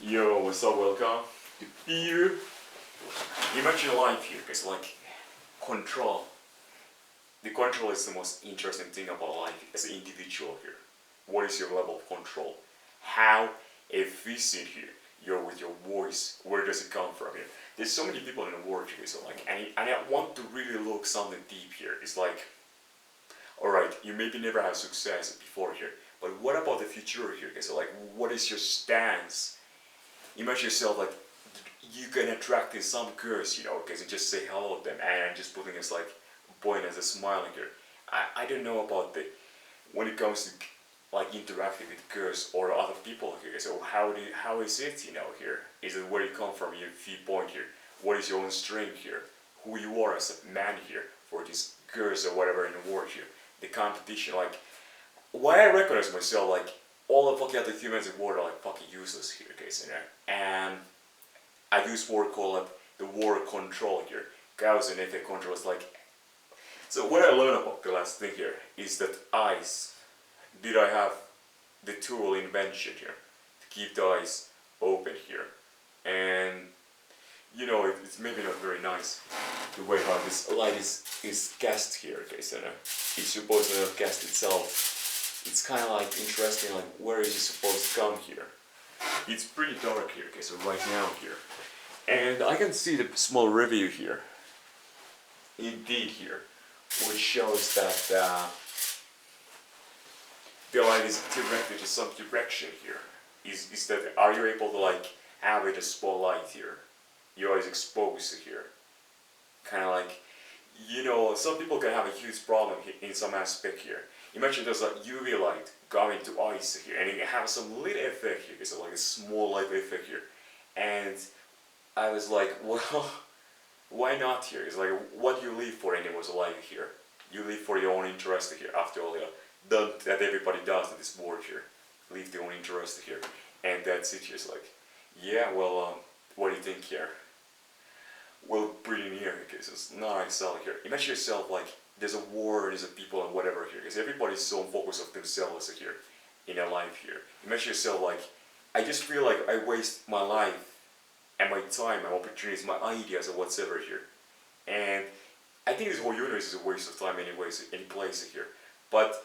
Yo, what's up, welcome to here. Imagine life here, it's like control. The control is the most interesting thing about life as an individual here. What is your level of control? How efficient here you're with your voice, where does it come from here? There's so many people in the world here, so like, and I want to really look something deep here. It's like, alright, you maybe never have success before here, but what about the future here? So like, what is your stance? Imagine yourself like you can attract in some girls, because you just say hello to them and just putting this like point as a smiling here. I don't know about the when it comes to like interacting with girls or other people here. So how is it here? Is it where you come from, your viewpoint here? What is your own strength here? Who you are as a man here for these girls or whatever in the world here? The competition, like why I recognize myself like all the fucking other humans in the world are like fucking useless here, and I use word called the word control here. Chaos and effect control is like. So what I learned about the last thing here is that eyes. Did I have the tool invention here to keep the eyes open here, and it's maybe not very nice the way how this light is cast here, it's supposed to not cast itself. It's kind of like interesting, like where is it supposed to come here? It's pretty dark here, so right now here. And I can see the small review here, indeed here, which shows that the light is directed to some direction here. Is that, are you able to like have it a spotlight here? Your eyes exposed here. Kind of like, some people can have a huge problem in some aspect here. Imagine there's a UV light going to eyes here, and it has some little effect here, so like a small light effect here. And I was like, well, why not here? It's like, what you live for anyways life here? You live for your own interest here, after all, that everybody does in this world here. Live their own interest here. And that's it here. It's like, yeah, well, what do you think here? Well, pretty near, because it's not excel here. Imagine yourself like, there's a war, there's a people and whatever here, because everybody's so focused on themselves here, in their life here. Imagine yourself like, I just feel like I waste my life, and my time, my opportunities, my ideas and whatsoever here. And I think this whole universe is a waste of time anyways, any place here. But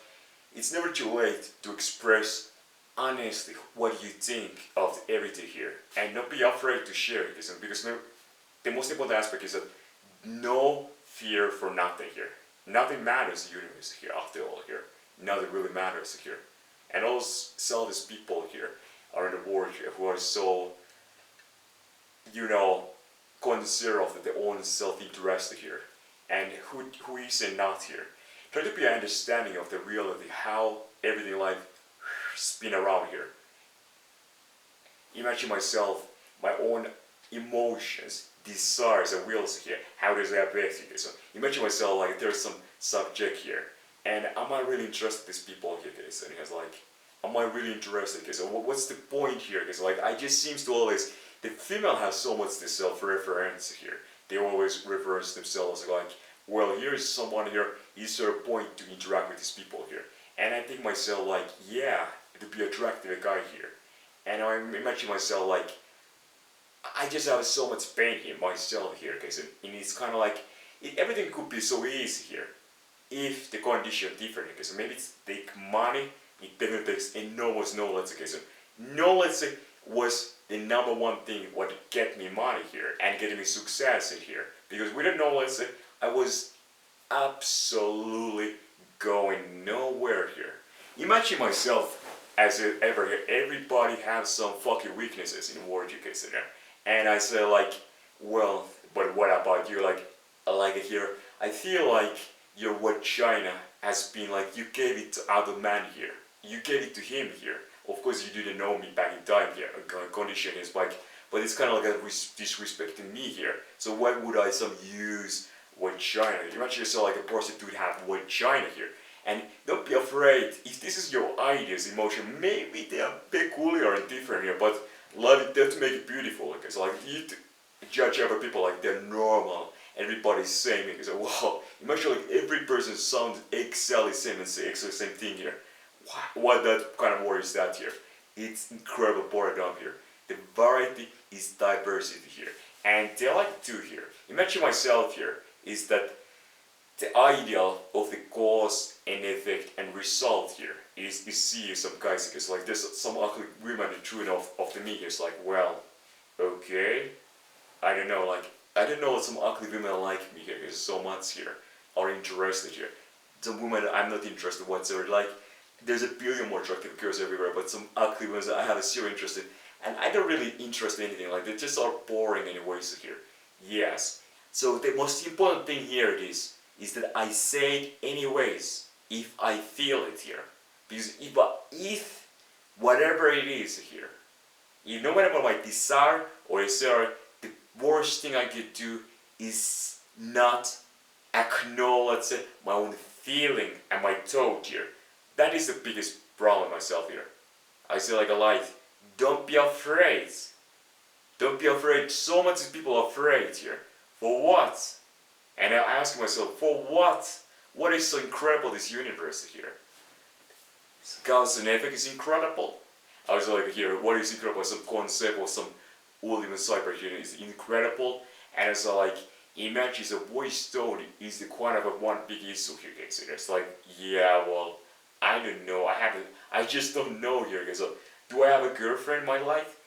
it's never too late to express honestly what you think of everything here, and not be afraid to share it, because the most important aspect is that no fear for nothing here. Nothing matters in the universe here, after all here. Nothing really matters here. And all those selfish people here are in the world here who are so, concerned of their own self-interest here. And who is and not here. Try to be understanding of the reality, how everything life spin around here. Imagine myself, my own emotions, desires and wills here, how does that affect you? So imagine myself like there's some subject here, and am I really interested in these people here? And it's like, am I really interested? So what's the point here? Because like I just seems to always, the female has so much this self-reference here. They always reference themselves like, well, here's someone here, is there a point to interact with these people here? And I think myself like, yeah, to be attractive a guy here. And I imagine myself like, I just have so much pain here myself here, because it's kind of like everything could be so easy here if the condition different. Okay, so maybe it's take money. It definitely takes enormous knowledge. Okay, so knowledge was the number one thing what get me money here and getting me success in here. Because without knowledge, I was absolutely going nowhere here. Imagine myself as if everybody has some fucking weaknesses in the world, you can say that. And I say like, well, but what about you? Like here, I feel like your vagina has been like, you gave it to other man here. You gave it to him here. Of course you didn't know me back in time here. Condition is like, but it's kind of like disrespecting me here. So why would I use vagina? Imagine yourself like a prostitute have vagina here. And don't be afraid, if this is your ideas, emotion, maybe they are peculiar and different here, but love it, that to make it beautiful. Okay, so like you judge other people like they're normal, everybody's same. Okay, so wow, imagine like every person sounds exactly same and say exactly same thing here. What that kind of word is that here? It's incredible paradigm here. The variety is diversity here. And they like to here. Imagine myself here is that the ideal of the cause and effect and result here is see some guys because like there's some ugly women true of the me here. It's like, well, okay, I don't know, like I don't know some ugly women like me here because so much here are interested here. Some women I'm not interested whatsoever. Like there's a billion more attractive girls everywhere, but some ugly ones I have a zero interest in, and I don't really interest in anything. Like they just are boring anyways here. Yes. So the most important thing here is that I say it anyways if I feel it here, because if whatever it is here, if no matter what my desire or desire, the worst thing I could do is not acknowledge my own feeling and my thought here. That is the biggest problem myself here. I say like a life, don't be afraid. Don't be afraid. So much people are afraid here. For what? And I ask myself, for what? What is so incredible this universe here? Cause and effect is incredible. I was like here, what is incredible? Some concept or some ultimate cyber here is incredible. And it's like, imagine the voice tone is the kind of a one big issue here, guys. It's like, yeah, well, I don't know. I just don't know here, guys. So, do I have a girlfriend in my life?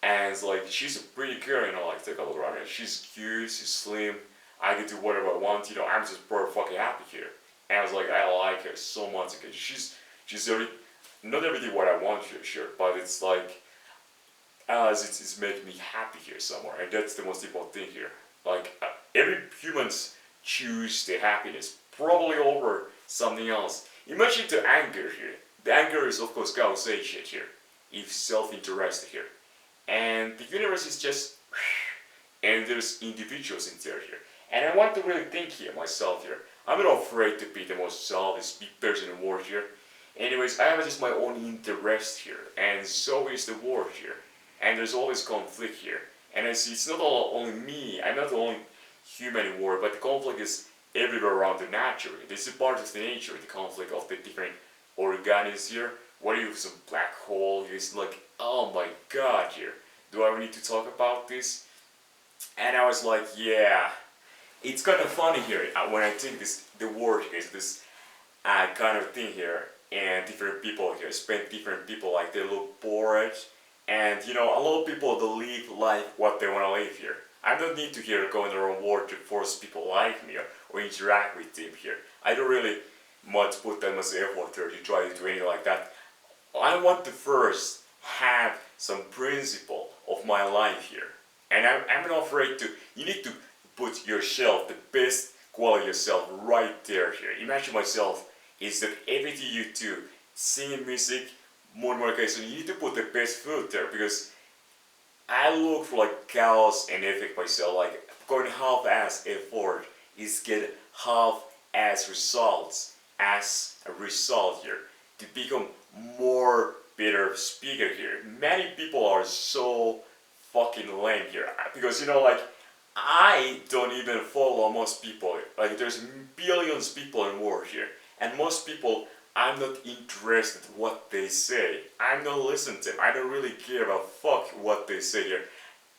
And it's like, she's a pretty girl, you know, like take a look around her. She's cute, she's slim. I can do whatever I want, you know. I'm just pretty fucking happy here. And I was like, I like her so much because she's not everything what I want here, sure, but it's like, it's making me happy here somewhere, and that's the most important thing here. Like every humans choose the happiness probably over something else. Imagine the anger here. The anger is of course causation here, if self-interested here, and the universe is just, and there's individuals in there here. And I want to really think here myself here. I'm not afraid to be the most selfish person in the world here. Anyways, I have just my own interest here, and so is the world here. And there's always conflict here. And I see it's not only me, I'm not the only human in the world, but the conflict is everywhere around the nature. This is part of the nature, the conflict of the different organisms here. What if some black hole? It's like, oh my god here. Do I need to talk about this? And I was like, yeah. It's kind of funny here when I think the world is this kind of thing here, and different people here, spend different people like they look bored, and you know a lot of people they live life what they want to live here. I don't need to here go in their own world to force people like me or interact with them here. I don't really much put that much effort there to try to do anything like that. I want to first have some principle of my life here, and I'm not afraid to. You need to put yourself, the best quality yourself right there here. Imagine myself is that everything you do, singing music, more communication, you need to put the best foot there because I look for like chaos and effect myself, like going half-ass effort is get half-ass results as a result here to become more better speaker here. Many people are so fucking lame here because you know like I don't even follow most people. Like there's billions of people in the world here, and most people I'm not interested in what they say. I'm not listening to them. I don't really care about fuck what they say here.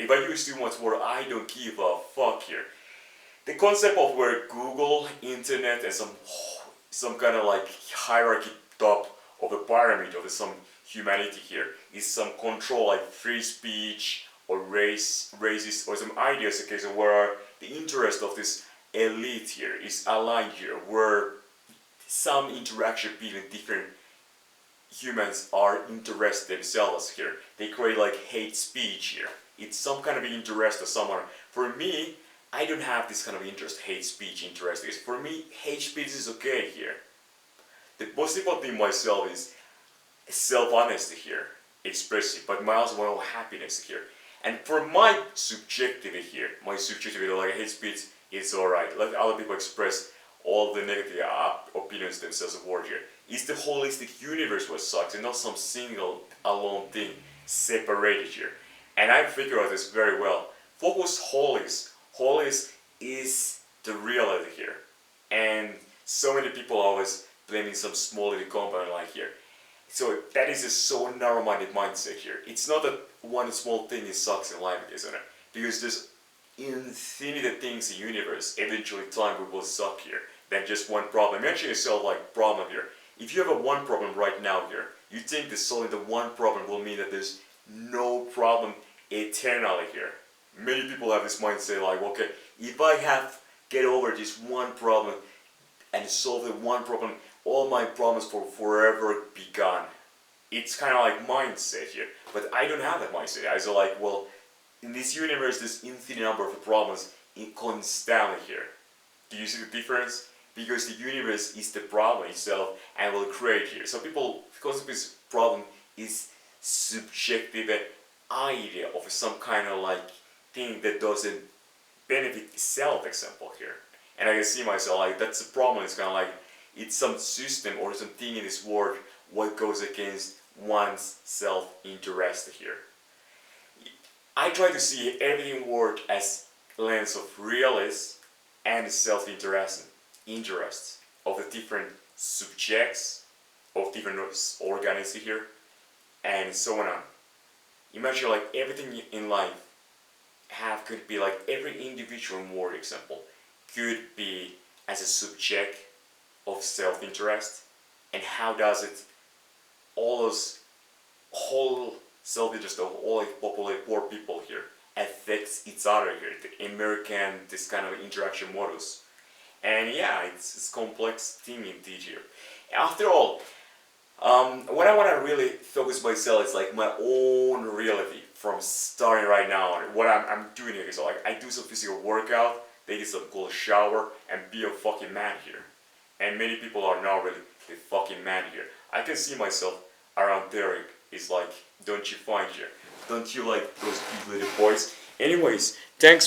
If I use too much word, I don't give a fuck here. The concept of where Google, internet, and some kind of like hierarchy top of the pyramid of some humanity here is some control like free speech or racist or some ideas okay, so where the interest of this elite here is aligned here, where some interaction between different humans are interested themselves here. They create like hate speech here. It's some kind of interest of someone. For me, I don't have this kind of interest, hate speech interest. For me, hate speech is okay here. The most important thing myself is self-honesty here, expressive, but my also my own happiness here. And for my subjectivity here, like hate speech, it's alright. Let other people express all the negative opinions themselves of world here. It's the holistic universe what sucks, and not some single alone thing separated here. And I figure out this very well. Focus holis. Holis is the reality here. And so many people always blaming some small little compound like here. So that is a so narrow-minded mindset here. It's not that one small thing is sucks in life, isn't it? Because there's infinity things in the universe. Eventually, time will suck here. Than just one problem. Imagine yourself like problem here. If you have a one problem right now here, you think that solving the one problem will mean that there's no problem eternally here. Many people have this mindset like, okay, if I have get over this one problem and solve the one problem, all my problems will forever be gone. It's kind of like mindset here, but I don't have that mindset. I was like, well, in this universe, there's infinite number of problems constantly here. Do you see the difference? Because the universe is the problem itself and will create here. So people, because of this problem is subjective idea of some kind of like thing that doesn't benefit self example here. And I can see myself like that's the problem. It's kind of like it's some system or something in this world what goes against one's self-interest here. I try to see everything work as lens of realism and self-interest interests of the different subjects of different organisms here and so on. Imagine like everything in life could be like every individual word example could be as a subject of self-interest, and how does it all those whole self-interest of all populate poor people here affects each other here, the American this kind of interaction models. And yeah, it's complex thing indeed here. After all, what I want to really focus myself is like my own reality from starting right now. And what I'm doing here is like I do some physical workout, take some cold shower, and be a fucking man here. And many people are not really the fucking man here. I can see myself around there. It's like, don't you find here? Don't you like those big little boys? Anyways, thanks for